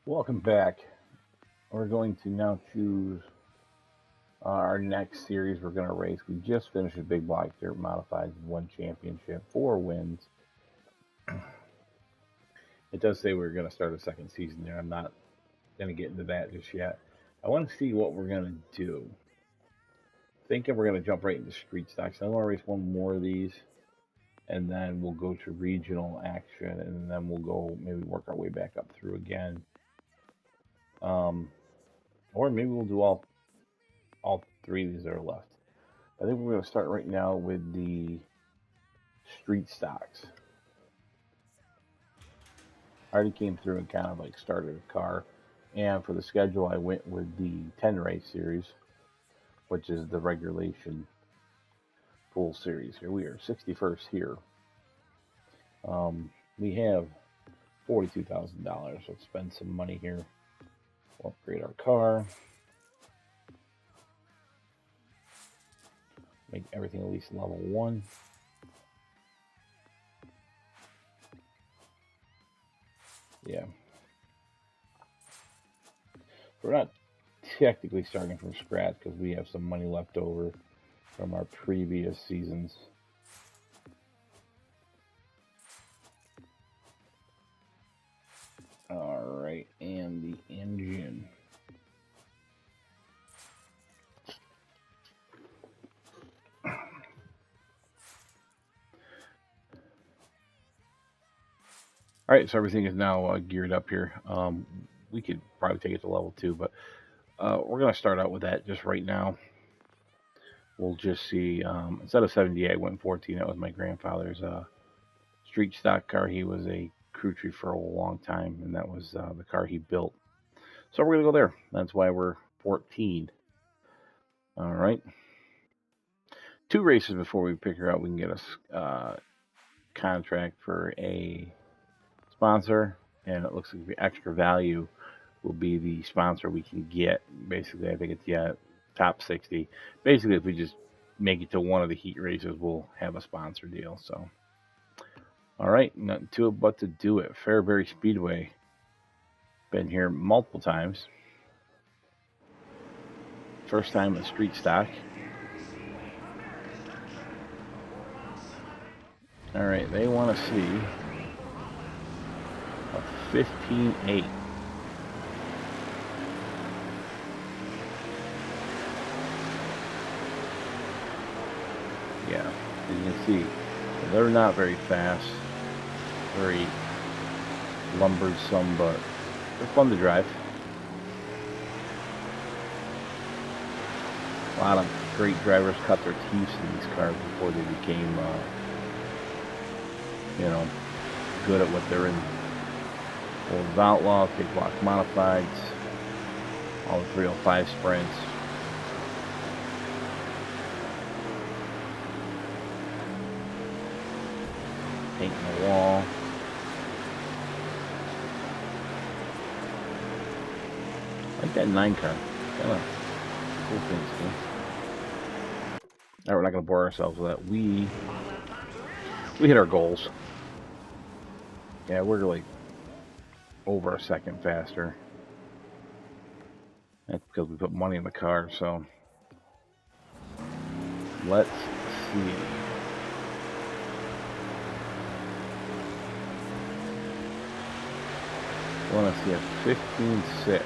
Welcome back. We're going to now choose our next series we're going to race. We just finished a big block dirt modified, 1 championship, 4 wins. It does say we're going to start a second season there. I'm not going to get into that just yet. I want to see what we're going to do. Thinking we're going to jump right into street stocks. I want to race one more of these, and then we'll go to regional action, and then we'll go maybe work our way back up through again. Or maybe we'll do all 3 of these that are left. I think we're going to start right now with the street stocks. I already came through and kind of like started a car. And for the schedule, I went with the 10 race series, which is the regulation full series. Here we are, 61st here. We have $42,000. Let's spend some money here. We'll upgrade our car. Make everything at least level 1. Yeah. We're not technically starting from scratch because we have some money left over from our previous seasons. Alright, and the engine. Alright, so everything is now geared up here. We could probably take it to level 2, but we're going to start out with that just right now. We'll just see, instead of 78, I went 14. That was my grandfather's street stock car. He was a crew chief for a long time, and that was the car he built. So we're going to go there. That's why we're 14. All right. 2 races before we pick her out, we can get a contract for a sponsor, and it looks like the extra value will be the sponsor we can get. Basically, I think it's top 60. Basically, if we just make it to one of the heat races, we'll have a sponsor deal. So, all right, nothing to it but to do it. Fairbury Speedway. Been here multiple times. First time in street stock. All right, they want to see a 15.8. Yeah, as you can see, they're not very fast, very lumbersome, but they're fun to drive. A lot of great drivers cut their teeth in these cars before they became, good at what they're in. Old Outlaws, big block modifieds, all the 305 sprints. Painting the wall. I like that 9 car. Kind of cool things too. Alright, we're not going to bore ourselves with that. We hit our goals. Yeah, we're like over a second faster. That's because we put money in the car, so let's see. I want to see a 15.6.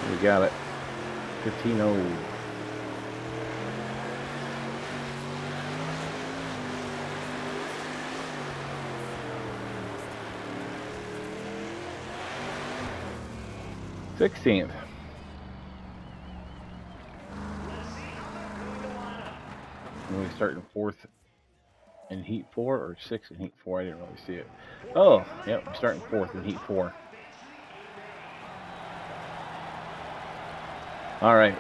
We got it. 15.0. Sixteenth. Are we starting 4th in heat 4 or 6th in heat 4? I didn't really see it. Oh, yep, I'm starting 4th in heat 4. All right.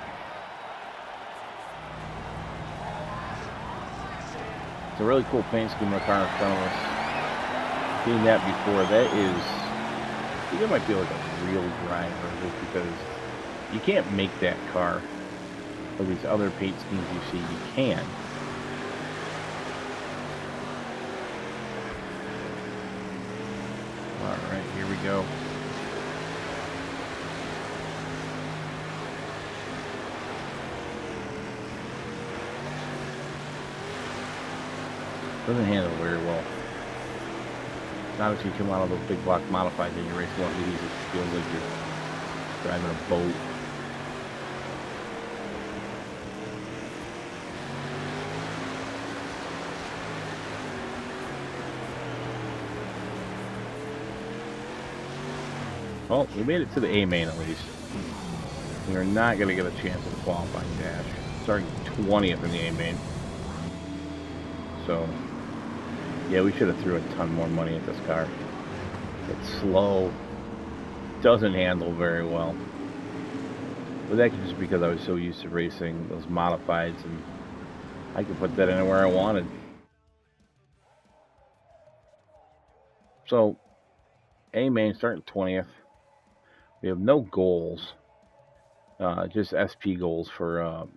It's a really cool paint scheme of the car in front of us. Seen that before. That is, I think it might be like a real driver, just because you can't make that car. But these other paint schemes you see, you can. All right, here we go. Doesn't handle very well. Not if you come out of those big block modified and you race one of these, it feels like you're driving a boat. Well, we made it to the A main at least. We are not going to get a chance at the qualifying dash. Starting 20th in the A main. So, yeah, we should have threw a ton more money at this car. It's slow. Doesn't handle very well. But that could just because I was so used to racing those modifieds, and I could put that anywhere I wanted. So, A main starting 20th. We have no goals, just SP goals for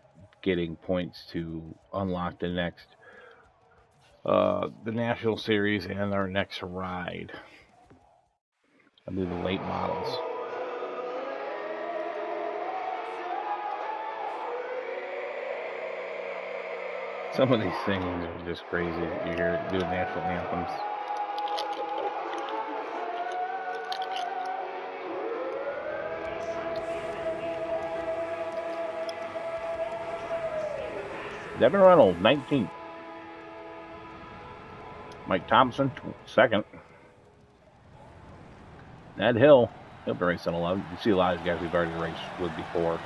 getting points to unlock the next, the National Series and our next ride. I'll do the late models. Some of these things are just crazy. You hear it do national anthems. Devin Reynolds, 19th. Mike Thompson, 2nd. Ed Hill, he'll be racing 11. You see a lot of these guys we've already raced with before.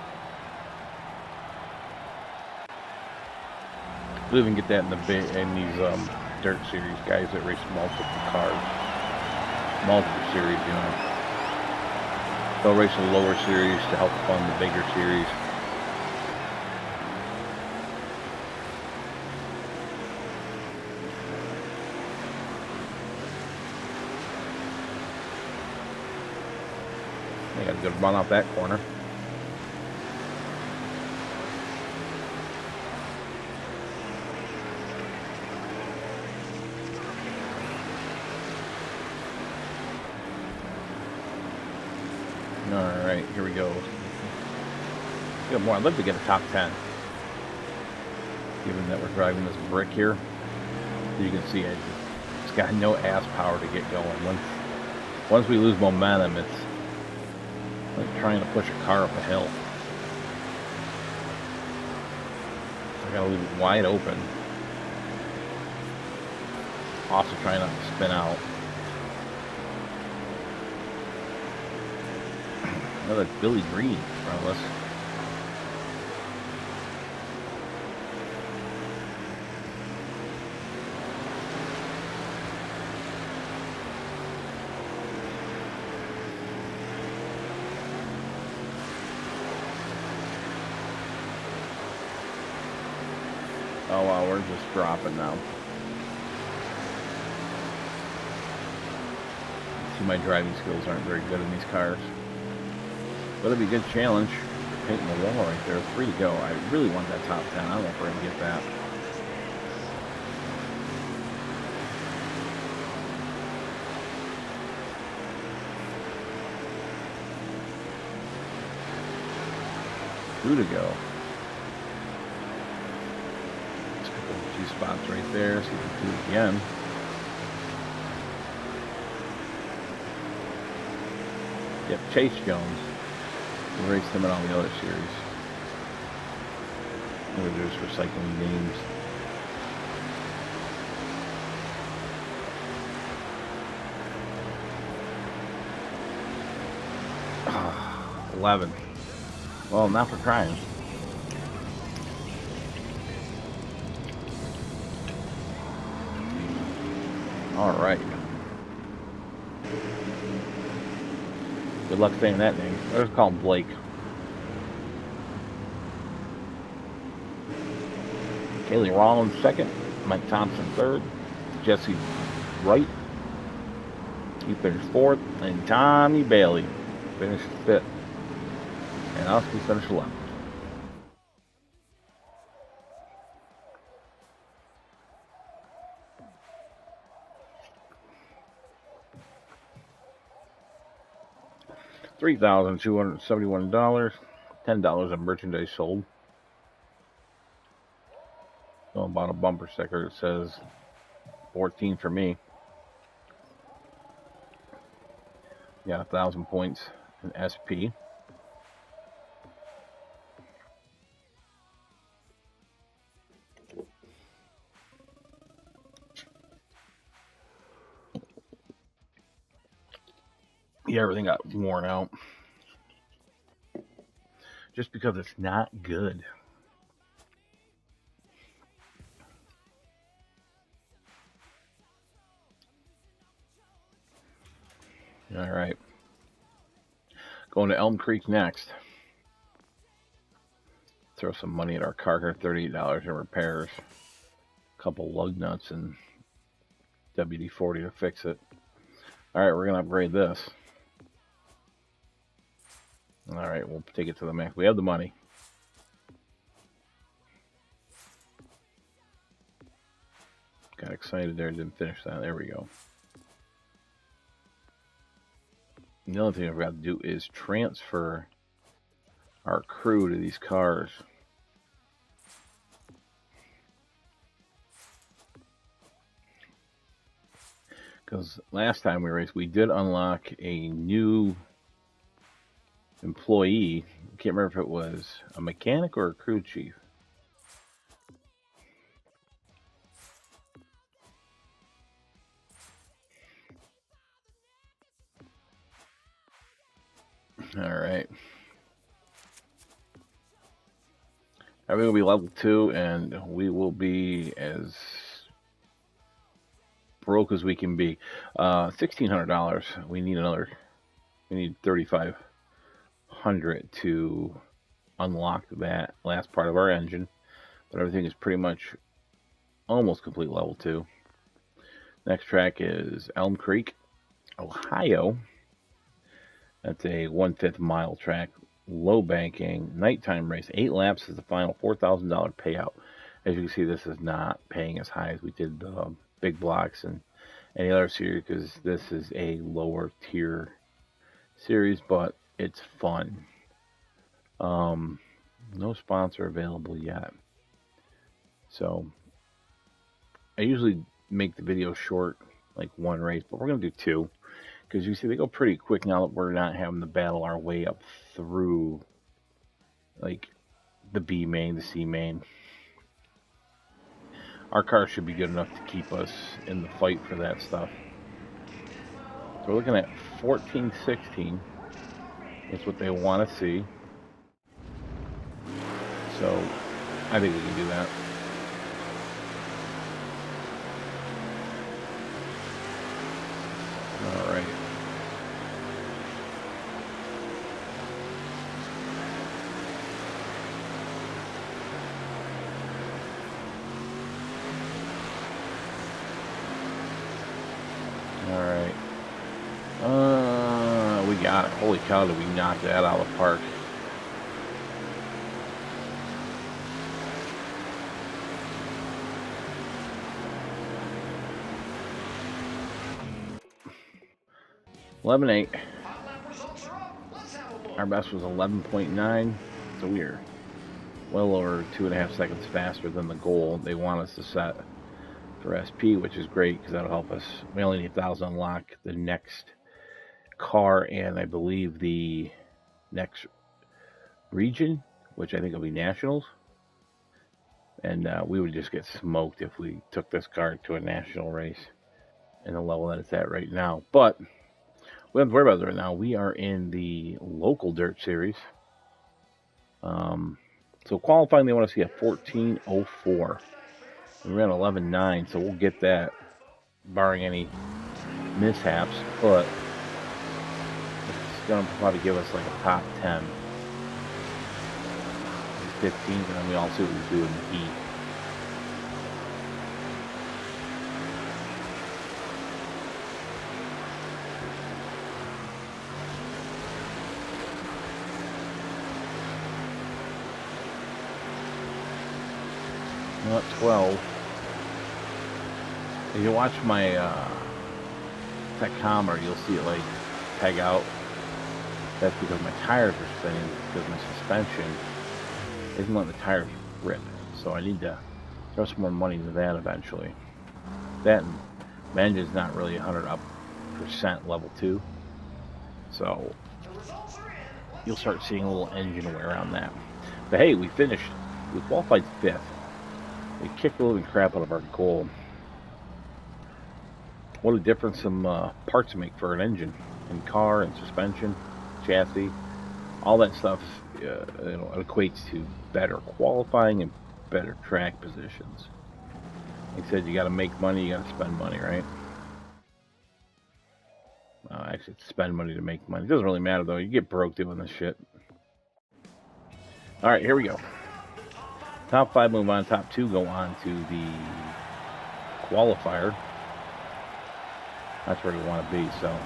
We'll even get that in these dirt series, guys that race multiple cars, multiple series, you know. They'll race the lower series to help fund the bigger series. I got a good run off that corner. All right, here we go. Good more. I'd love to get a top 10. Given that we're driving this brick here, you can see it's got no ass power to get going. Once we lose momentum, it's like trying to push a car up a hill. I gotta leave it wide open. Also trying not to spin out. Another Billy Green in front of us. Oh wow, we're just dropping now. See, my driving skills aren't very good in these cars. But it'll be a good challenge. Painting the wall right there. 3 to go. I really want that top 10. I don't know if we're going to get that. Two to go. Let's pick up a few spots right there. See if we can do it again. Yep, Chase Jones. We raced him in all the other series. We're just recycling names. Ah, 11. Well, not for crying. All right. Good luck saying that name. Let's call him Blake. Kaylee Rollins, 2nd. Mike Thompson third. Jesse Wright, he finished fourth. And Tommy Bailey finished fifth. And Oscar finished 11th. $3,271. $10 of merchandise sold. So I bought a bumper sticker that says 14 for me. Got 1,000 points in SP. Yeah, everything got worn out. Just because it's not good. All right. Going to ElmCreek next. Throw some money at our car here, $38 in repairs. A couple lug nuts and WD-40 to fix it. All right, we're going to upgrade this. All right, we'll take it to the max. We have the money. Got excited there, didn't finish that. There we go. The other thing I've got to do is transfer our crew to these cars. Because last time we raced, we did unlock a new employee. I can't remember if it was a mechanic or a crew chief. All right. Everything will be level 2, and we will be as broke as we can be. $1,600. We need $3,500 to unlock that last part of our engine. But everything is pretty much almost complete level 2. Next track is ElmCreek, Ohio. That's a 1/5 mile track, low banking, nighttime race. 8 laps is the final $4,000 payout. As you can see, this is not paying as high as we did the big blocks and any other series, because this is a lower tier series, but it's fun. No sponsor available yet. So I usually make the video short, like one race, but we're going to do 2. Because you see, they go pretty quick now that we're not having to battle our way up through, like, the B main, the C main. Our car should be good enough to keep us in the fight for that stuff. So we're looking at 14-16. It's what they want to see. So I think we can do that. All right. All right. We got it. Holy cow, did we knock that out of the park. $11.8. Our best was 11.9. So we're well over 2.5 seconds faster than the goal they want us to set for SP, which is great because that'll help us. We only need 1,000 unlock the next car and I believe the next region, which I think will be nationals. And we would just get smoked if we took this car to a national race in the level that it's at right now. But we don't have to worry about it right now. We are in the local dirt series. So qualifying, they want to see a 14.04. We ran 11.9, so we'll get that, barring any mishaps. But it's going to probably give us like a top 10, 15, and then we all see what we do in the heat. Not 12. If you watch my tachometer, you'll see it like peg out. That's because my tires are spinning, because my suspension isn't letting the tires rip. So I need to throw some more money into that eventually. That and my engine's not really 100% level 2. So you'll start seeing a little engine wear on that. But hey, we finished. We qualified 5th. We kicked the living crap out of our goal. What a difference some parts make for an engine, and car, and suspension, chassis, all that stuff. It equates to better qualifying and better track positions. Like I said, you got to make money, you got to spend money, right? Actually, spend money to make money. It doesn't really matter though. You get broke doing this shit. All right, here we go. Top 5 move on. Top 2 go on to the qualifier. That's where we want to be. So.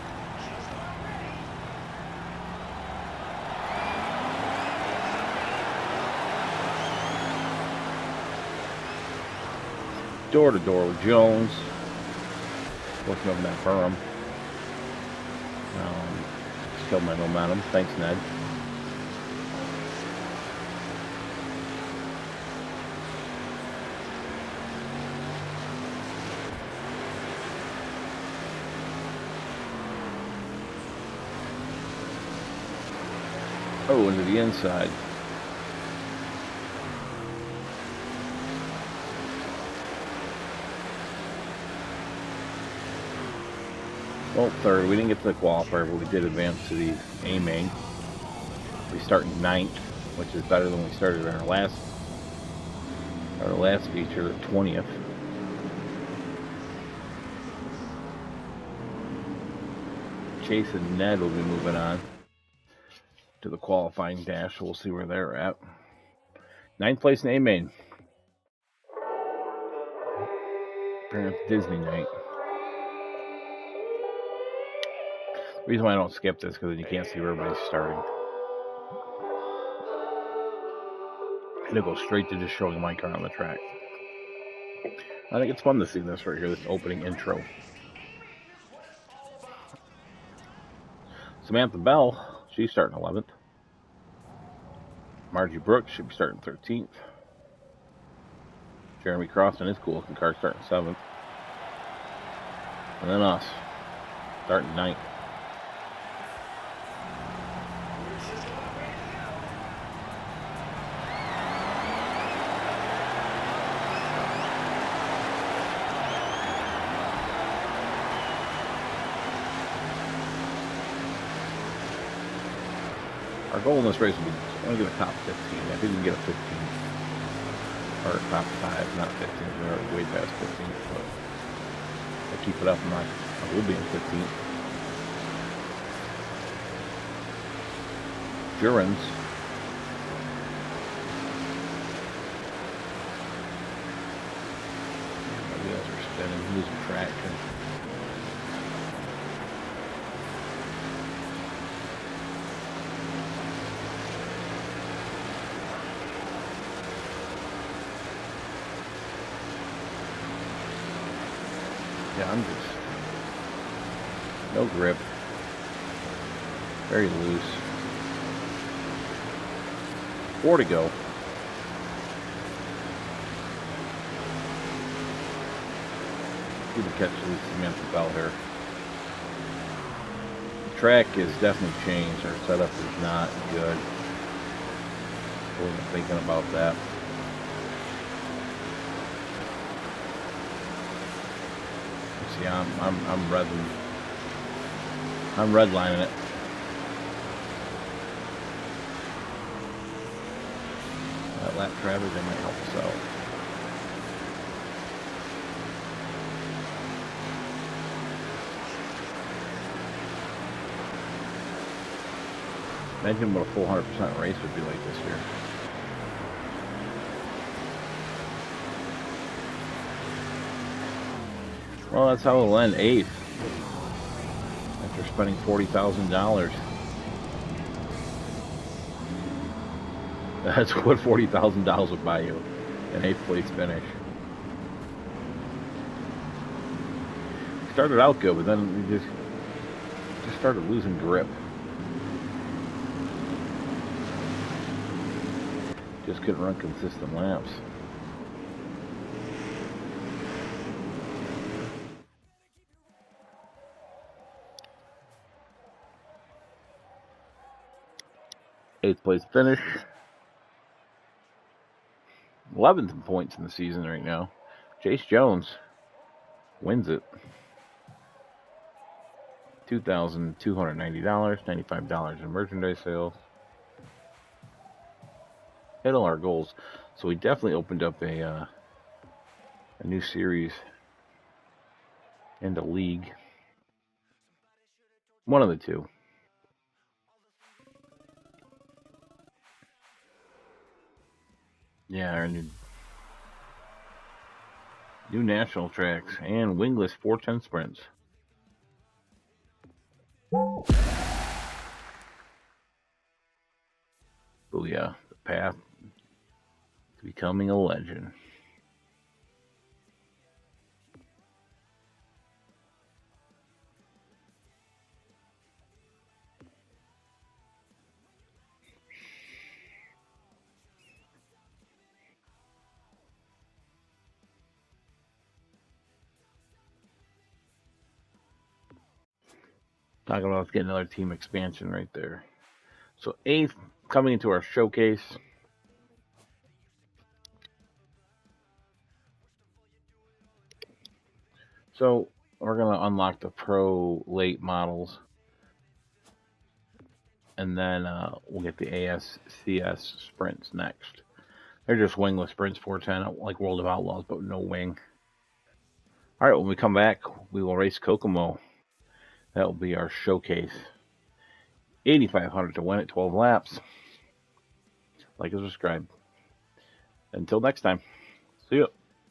Door to door with Jones. Working over that berm. Just killed my momentum. Thanks, Ned. Oh, into the inside. Well, 3rd. We didn't get to the qualifier, but we did advance to the A main. We start in 9th, which is better than we started in our last feature, 20th. Chase and Ned will be moving on to the qualifying dash, so we'll see where they're at. 9th place in A main. Apparently it's Disney night. The reason why I don't skip this because then you can't see where everybody's starting. And it'll go straight to just showing my car on the track. I think it's fun to see this right here, this opening intro. Samantha Bell, she's starting 11th. Margie Brooks should be starting 13th. Jeremy Cross and his cool looking car starting 7th. And then us, starting 9th. Our goal in this race will be I want to get a top 15. I think we can get a 15. Or a top 5, not 15. We're already way past 15. But if I keep it up, I will be in 15. Jurens. My wheels are spinning, losing traction. Yeah, I'm just no grip, very loose. 4 to go. See the catch Samantha Bell here. The track is definitely changed. Our setup is not good. I wasn't thinking about that. See, I'm redlining it. That lap traffic, they might help us out. Imagine what a full 100% race would be like this year. Well, that's how it'll end, 8th. After spending $40,000. That's what $40,000 would buy you. An 8th place finish. Started out good, but then we just started losing grip. Just couldn't run consistent laps. Eighth place finish. 11th points in the season right now. Chase Jones wins it. $2,290, $95 in merchandise sales. Hit all our goals. So we definitely opened up a new series and a league. One of the two. Yeah, our new national tracks and wingless 410 sprints. Booyah, the path to becoming a legend. Talking about getting another team expansion right there. So 8th coming into our showcase. So we're going to unlock the pro late models. And then we'll get the ASCS sprints next. They're just wingless sprints 410, like World of Outlaws, but no wing. All right, when we come back, we will race Kokomo. That will be our showcase. 8,500 to win it, 12 laps. Like and subscribe. Until next time, see ya.